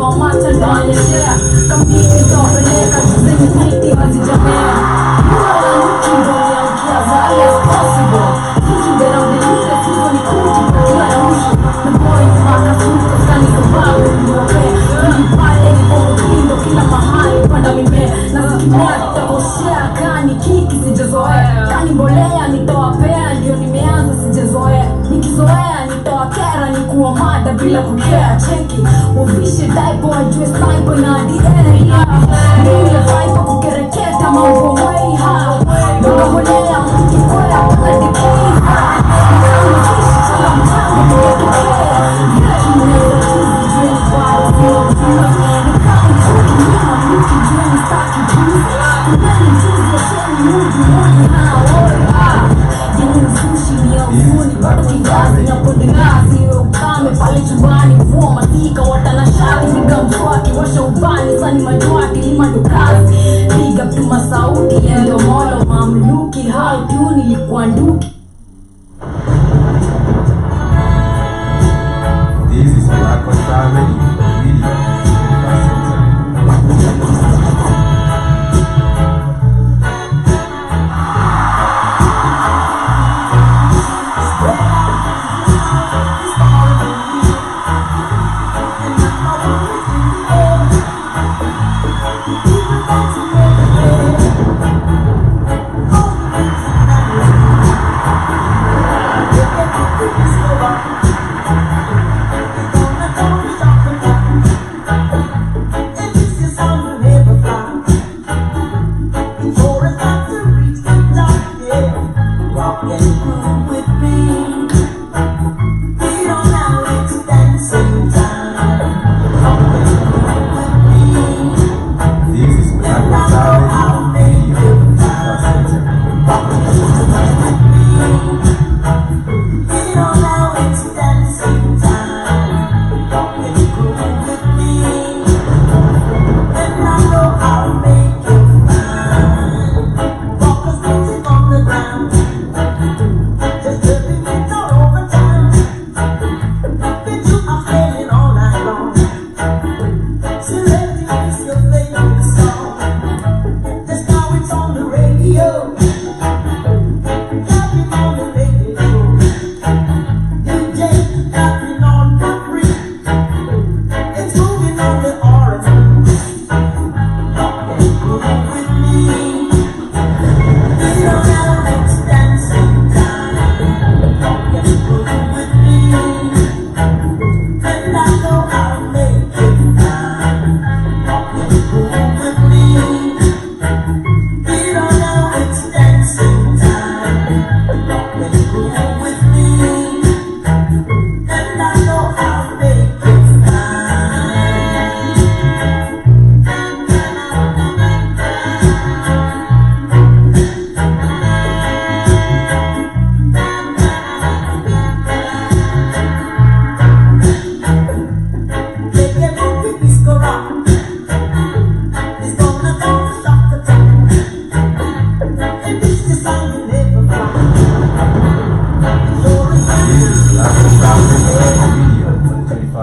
wa macha ndo aletea Kambini topeleka Zenye miti hazijamea Mwana nuki mboni ya mkiaza as possible Kutu bera mbilite Kutu ni kuti Kutu ya ushu The boys maka suko Sani kubawe Mwoke Kujipale ni bongo kindo Kila mahali Panda mimea Na zikimwata Takoshea Kani kiki sijazoea Kani mbolea Nitawapea Ndio nimeanza sijazoea Nikizoea nitawakera Nikuwa mada bila kukea Cheki Uvishe daipo Wajue sniper na DNA Nile viper kukereketa Mambo way hao Donga mbolea Mkikwea Wala dikei Mtango kishi Kala mtango Kwa kukea Vile kineza Tuzi Jweni Bara Zio Nikani chuki Nima Mnuki Jweni Staki Juzi Kumeni juzi Ya sheni Muju Muni Haa Oya Jeni usushi Ni ya ufuni Bado kijazi Na ponde ngazi Ukame Pale chumbani Mvua matika Watanashati Niga mswaki Washa ubani Sani majuati Lima dukazi Big up to Masauti Yendo molo Mamluki How tu nilikuwa nduki This is Black Star Radio.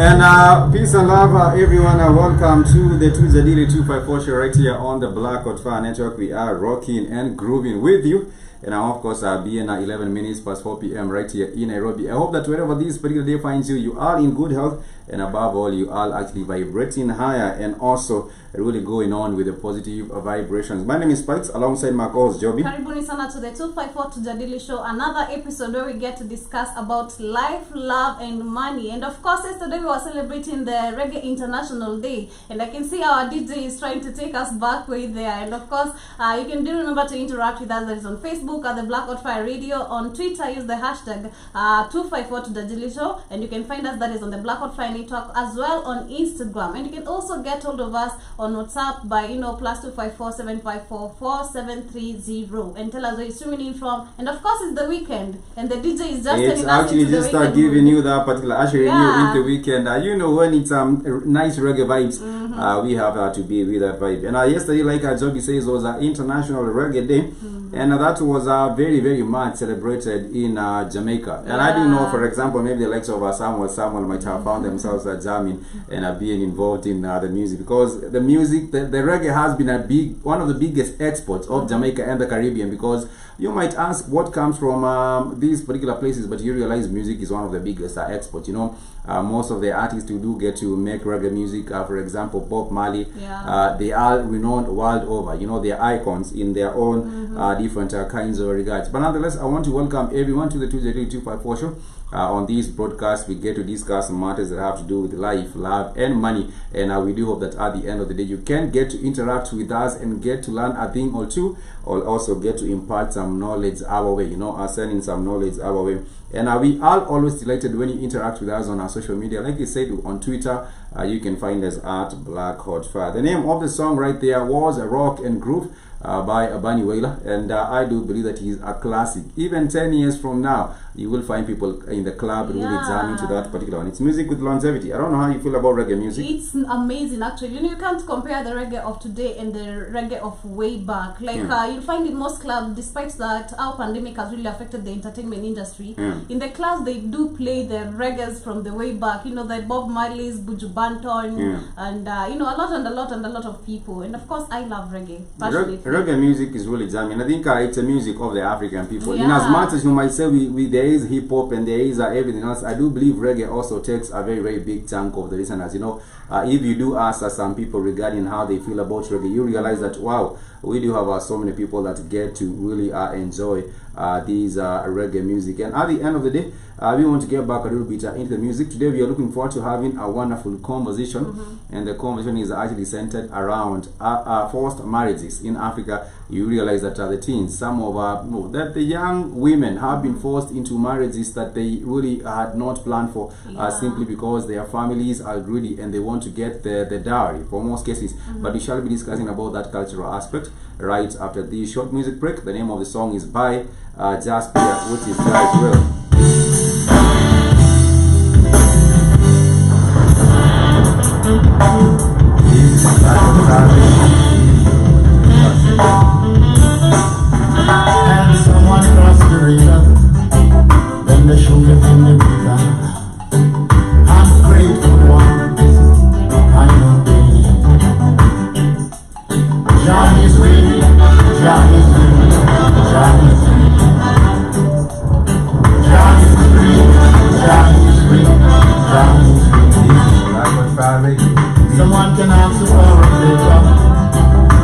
And peace and love, everyone. Welcome to the Tujadili 254 show right here on the Black Fire Network. We are rocking and grooving with you. And of course, being 11 minutes past 4 p.m. right here in Nairobi. I hope that wherever this particular day finds you, you are in good health. And above all, you are actually vibrating higher and also really going on with the positive vibrations. My name is Spikes, alongside my co-host Joby. Karibuni sana to the 254 Tujadili show, another episode where we get to discuss about life, love, and money. And of course, yesterday we were celebrating the Reggae International Day, and I can see our DJ is trying to take us back way there. And of course, you can do remember to interact with us. That is on Facebook at the Black Fire Radio. On Twitter, use the hashtag 254 Tujadili show, and you can find us. That is on the Black Fire Network, as well on Instagram. And you can also get hold of us on WhatsApp by +254 754 4730 and tell us where you're streaming in from. And of course, it's the weekend, and the DJ is just it's actually just giving you that particular ushering you into the weekend. When it's nice reggae vibes, we have to be with that vibe. And yesterday, like Joby says, was an International Reggae Day. And that was was very, very much celebrated in Jamaica. And I do know, for example, maybe the likes of Samuel might have found themselves jamming and being involved in the music, because the music, the reggae has been one of the biggest exports of Jamaica and the Caribbean. Because you might ask what comes from these particular places, but you realize music is one of the biggest exports. You know, most of the artists who do get to make reggae music, for example, Bob Marley, they are renowned world over. You know, they're icons in their own different kinds of regards. But nonetheless, I want to welcome everyone to the Tujadili 254 show. On this broadcast, we get to discuss matters that have to do with life, love, and money. And we do hope that at the end of the day, you can get to interact with us and get to learn a thing or two, or also get to impart some knowledge our way, you know, sending some knowledge our way. And we are always delighted when you interact with us on our social media. Like I said, on Twitter, you can find us at Black Hot Fire. The name of the song right there was Rock and Groove by Bunny Wailer, and I do believe that he's a classic. Even 10 years from now, you will find people in the club really jamming to that particular one. It's music with longevity. I don't know how you feel about reggae music. It's amazing, actually. You know, you can't compare the reggae of today and the reggae of way back. Like, you'll find in most clubs, despite that our pandemic has really affected the entertainment industry, in the clubs they do play the reggaes from the way back. You know, the Bob Marley's, Buju Banton, and you know, a lot of people. And of course, I love reggae. Reggae music is really jamming. I think it's a music of the African people. In as much as you might say there is hip hop and there is everything else, I do believe reggae also takes a very, very big chunk of the listeners. You know, if you do ask some people regarding how they feel about reggae, you realize that wow, we do have so many people that get to really enjoy these reggae music. And at the end of the day, we want to get back a little bit into the music. Today we are looking forward to having a wonderful conversation, and the conversation is actually centered around forced marriages in Africa. You realize that the teens, some of that the young women have been forced into marriages that they really had not planned for, simply because their families are greedy and they want to get the dowry for most cases. But we shall be discussing about that cultural aspect right after this short music break. The name of the song is by Jasper, which is Drive Well. And someone crossed the river, then the sugar in the river. I'm grateful ones, I know they. John is real, John is real, John is real. John is real, John is real, John is real. Someone can ask for a favor,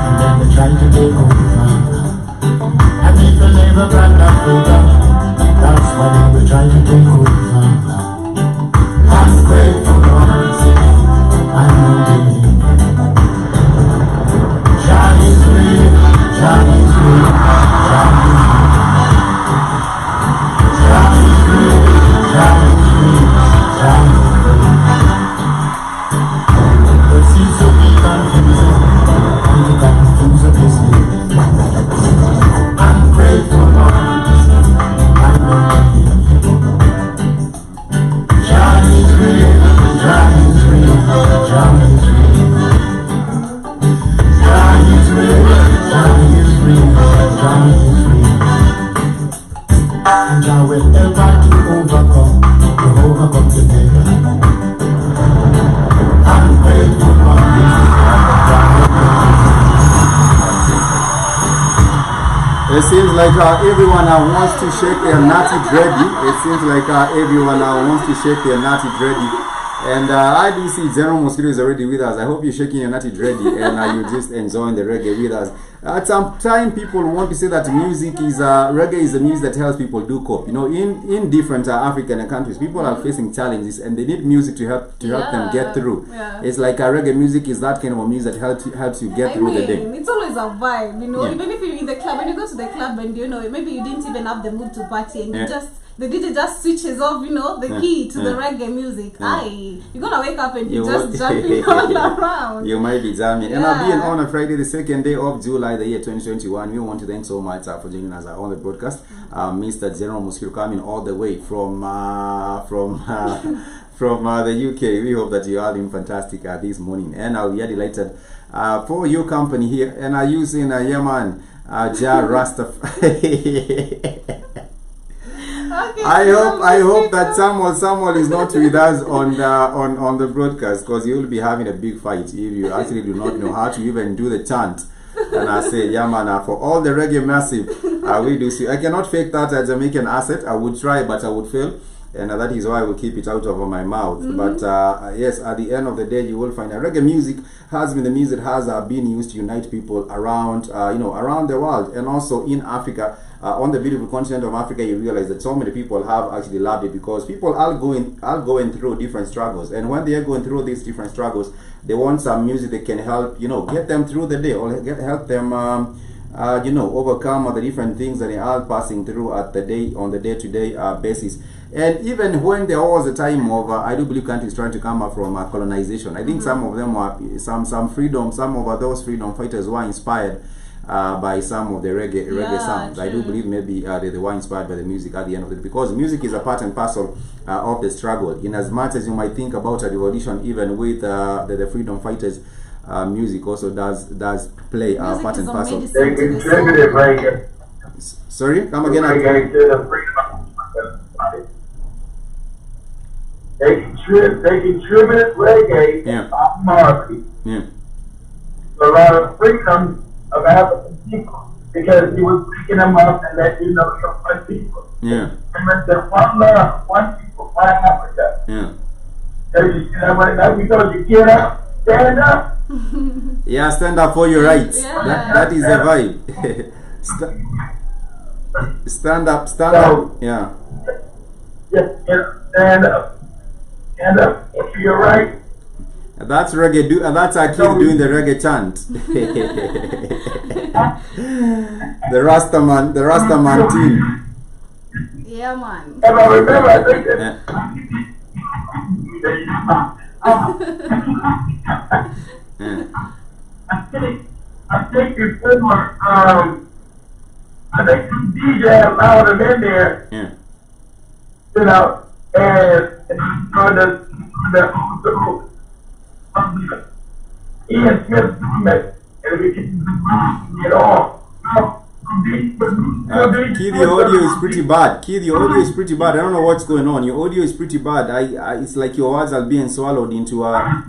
and then they try to take over. And if they never grant that favor, that's why they will try to take over. I'm grateful ones, I know they. John is real, John is real, John is real. John is real, John is real, John is real. But seems to be confusing, and you got confused of this name. I'm grateful ones, I know you. John is real, John is real, John is real. John is real, John is real, John is real. And I will help her to overcome together. I'm grateful for It seems like everyone wants to shake their natty dready. It seems like everyone wants to shake their natty dready. And I do see General Mosquito is already with us. I hope you're shaking your natty dready and you're just enjoying the reggae with us. At some time, people want to say that music is reggae is the music that helps people do cope. You know, in different African countries, people are facing challenges and they need music to help them get through. It's like reggae music is that kind of a music that helps you get through the day. It's always a vibe, you know. Even if you're in the club, when you go to the club and you know maybe you didn't even have the mood to party and you just the DJ just switches off, you know, the key to the reggae music. You're gonna wake up and you're just jumping all around. You might be jamming. And I'll be on a Friday, the 2nd day of July, the year 2021. We want to thank so much for joining us on the broadcast. Mr. General Mosquito coming all the way from the UK. We hope that you are doing fantastic this morning. And we are delighted for your company here. And I use in Yemen. Ja Rastafari. Okay, I hope that Samuel is not with us on the broadcast, because you will be having a big fight if you actually do not know how to even do the chant. And I say, yeah man, for all the reggae massive, we do see. I cannot fake that as a Jamaican accent. I would try, but I would fail. And that is why I will keep it out of my mouth. But yes, at the end of the day, you will find that reggae music has been the music that has been used to unite people around, around the world, and also in Africa. On the beautiful continent of Africa, you realize that so many people have actually loved it, because people are going through different struggles, and when they are going through these different struggles, they want some music that can help, get them through the day, or help them, overcome the different things that they are passing through on the day-to-day basis. And even when there was a time of, I do believe countries trying to come up from colonization, I think some of them were some freedom. Some of those freedom fighters were inspired by some of the reggae sounds. True. I do believe maybe they were inspired by the music at the end of it, because music is a part and parcel of the struggle. In as much as you might think about a revolution, even with the freedom fighters, music also does play a part and parcel. They contributed reggae. Sorry, come again. Reggae to the freedom. They contributed reggae to Bob Marley. Yeah. A lot of freedom of African people, because he was picking them up and letting you know you're one people. Yeah. Remember, one love, one people, one Africa. Yeah. So you see that way? Now we told you, get up, stand up. Yeah, stand up for your rights. Yeah. That is the vibe. Stand up. Yeah. Stand up. Stand up for your rights. That's reggae. That's our kid doing the reggae chant. The Rastaman team. Yeah, man. And I remember, I think I think before, I think some DJ allowed him in there, Yeah. and on the Ian Smith met, and we can get off. Key, the audio is pretty bad. Key, the audio is pretty bad. I don't know what's going on. Your audio is pretty bad. It's like your words are being swallowed into. I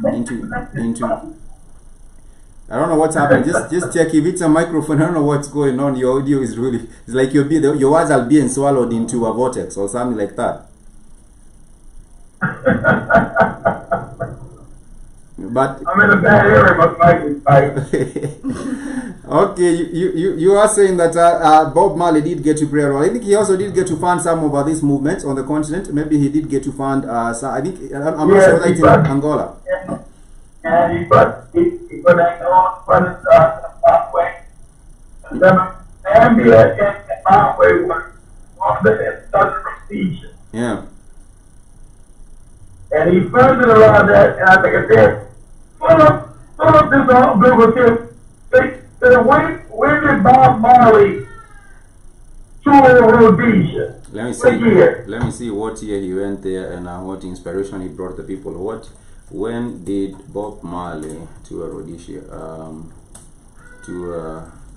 don't know what's happening. Just check if it's a microphone. I don't know what's going on. Your audio is really. It's like your words are being swallowed into a vortex or something like that. But I'm in a bad area, but like okay, you are saying that Bob Marley did get to pray a role. I think he also did get to fund some of these movements on the continent. Maybe he did get to fund. I think I'm not sure that's in Angola. And he put that on front of Zimbabwe. Zambia and Zimbabwe were on the southern region. Yeah. And he funded a lot of that, and I think I said, pull up this whole biblical. When did Bob Marley tour Rhodesia? Let me see what year he went there and what inspiration he brought the people. When did Bob Marley tour Rhodesia?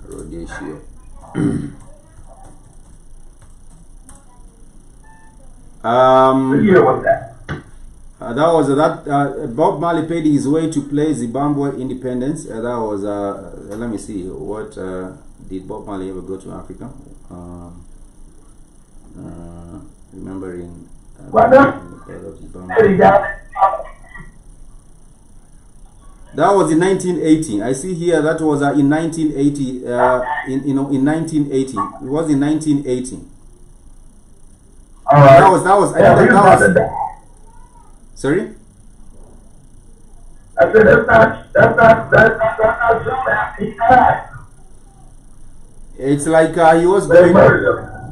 Rhodesia. What year was that? Bob Marley paid his way to play Zimbabwe independence. That was let me see, what did Bob Marley ever go to Africa? Remembering that was in 1980. I see here that was in 1980. In 1980. It was in 1980. All right. That was. I think sorry? I said that's not so. It's like he was going.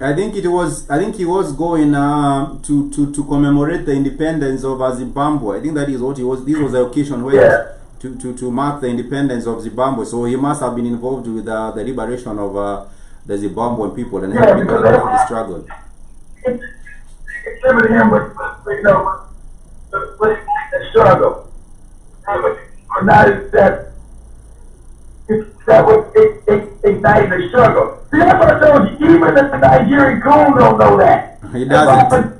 I think he was going to commemorate the independence of Zimbabwe. I think that is what he was. This was the occasion where to mark the independence of Zimbabwe. So he must have been involved with the liberation of the Zimbabwean people and helping them out the struggle. The struggle. Not that that would ignite the struggle. See, that's what I told you. Even the Nigerian coon don't know that. He doesn't.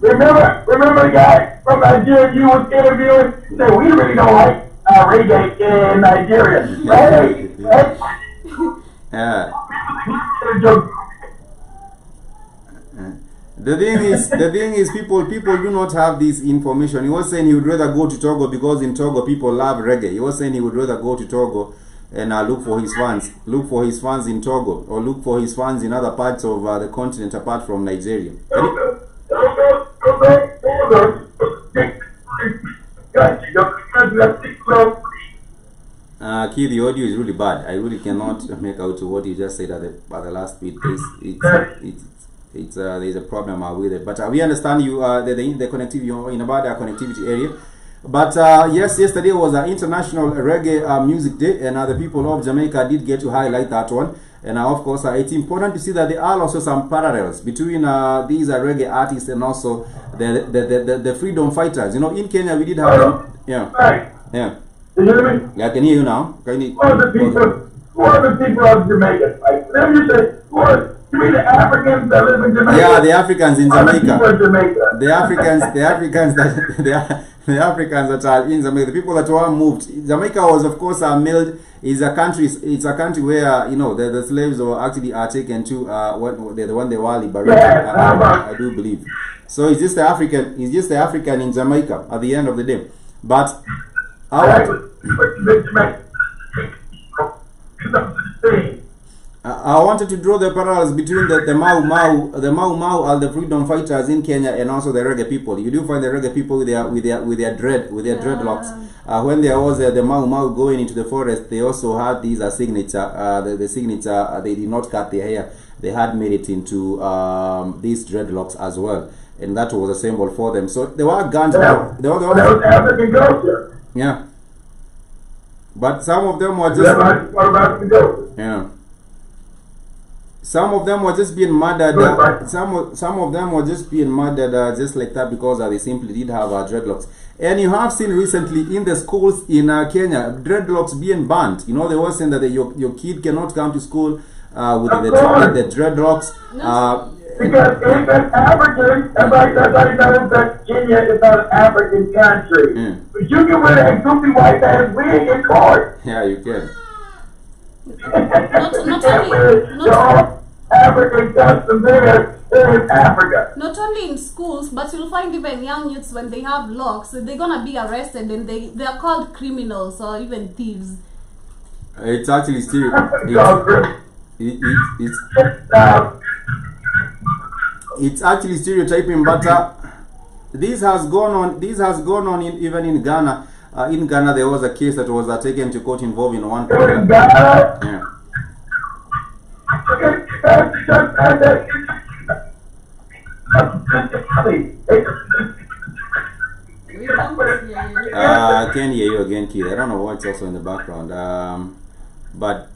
Remember the guy from Nigeria you was interviewing? He said, we really don't like reggae in Nigeria. Right? Yeah. The thing is, people do not have this information. He was saying he would rather go to Togo because in Togo people love reggae. He was saying he would rather go to Togo and look for his fans in Togo, or look for his fans in other parts of the continent apart from Nigeria. Key, the audio is really bad. I really cannot make out what you just said at the last bit. There's a problem with it, but we understand you. The connectivity, you're in about the connectivity area. But yes, yesterday was an International Reggae Music Day, and the people of Jamaica did get to highlight that one. And of course, it's important to see that there are also some parallels between these reggae artists and also the freedom fighters. You know, in Kenya we did have yeah. You hear me? Yeah, I can hear you now. Who are the people of Jamaica? Like, let me say, you mean the Africans that live in Jamaica? Yeah, the Africans in Jamaica. The Africans that are in Jamaica, the people that were moved. Jamaica was, of course, milled. It's a country where the slaves are taken to when they were liberated. I do believe. So it's just the African in Jamaica at the end of the day. But I wanted to draw the parallels between the Mau Mau are the freedom fighters in Kenya, and also the reggae people. You do find the reggae people with their dreadlocks. When there was the Mau Mau going into the forest, they also had these signature. The signature, they did not cut their hair. They had made it into these dreadlocks as well, and that was a symbol for them. So there were guns. There were African culture. Yeah, but some of them were just some of them were just being murdered. Some of them were just being murdered just like that because they simply did have dreadlocks. And you have seen recently in the schools in Kenya dreadlocks being banned. You know, they were saying that your kid cannot come to school with the dreadlocks. Because even Africans, everybody knows that Kenya is not an African country. But you can wear that goofy white ass wig in court. Yeah, you can. African customs there in Africa. Not only in schools, but you'll find even young youths when they have locks, they're gonna be arrested and they are called criminals or even thieves. It's actually still it's actually stereotyping, but this has gone on even in Ghana. In Ghana, there was a case that was taken to court involving one person. Yeah. I can't hear you again, kid. I don't know what's also in the background. But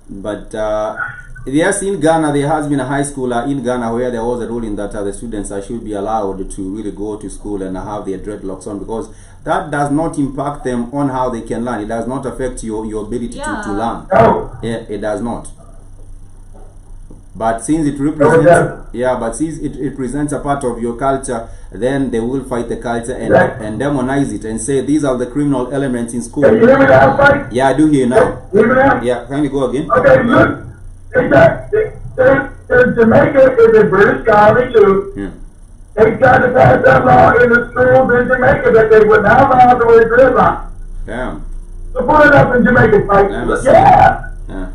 yes, in Ghana there has been a high school in Ghana where there was a ruling that the students should be allowed to really go to school and have their dreadlocks on, because that does not impact them on how they can learn. It does not affect your ability to learn. Yeah, it does not. But since it represents, it presents a part of your culture, then they will fight the culture and demonize it and say these are the criminal elements in school. Can you hear me now, buddy? Yeah, I do hear you now. Hear me now? Yeah, can you go again? Okay, look. Jamaica is a British colony too. Yeah. They tried to pass that law in the schools in Jamaica that they would not allow to wear dreadlocks. Damn. So put it up in Jamaica, Mike. Yeah. Yeah.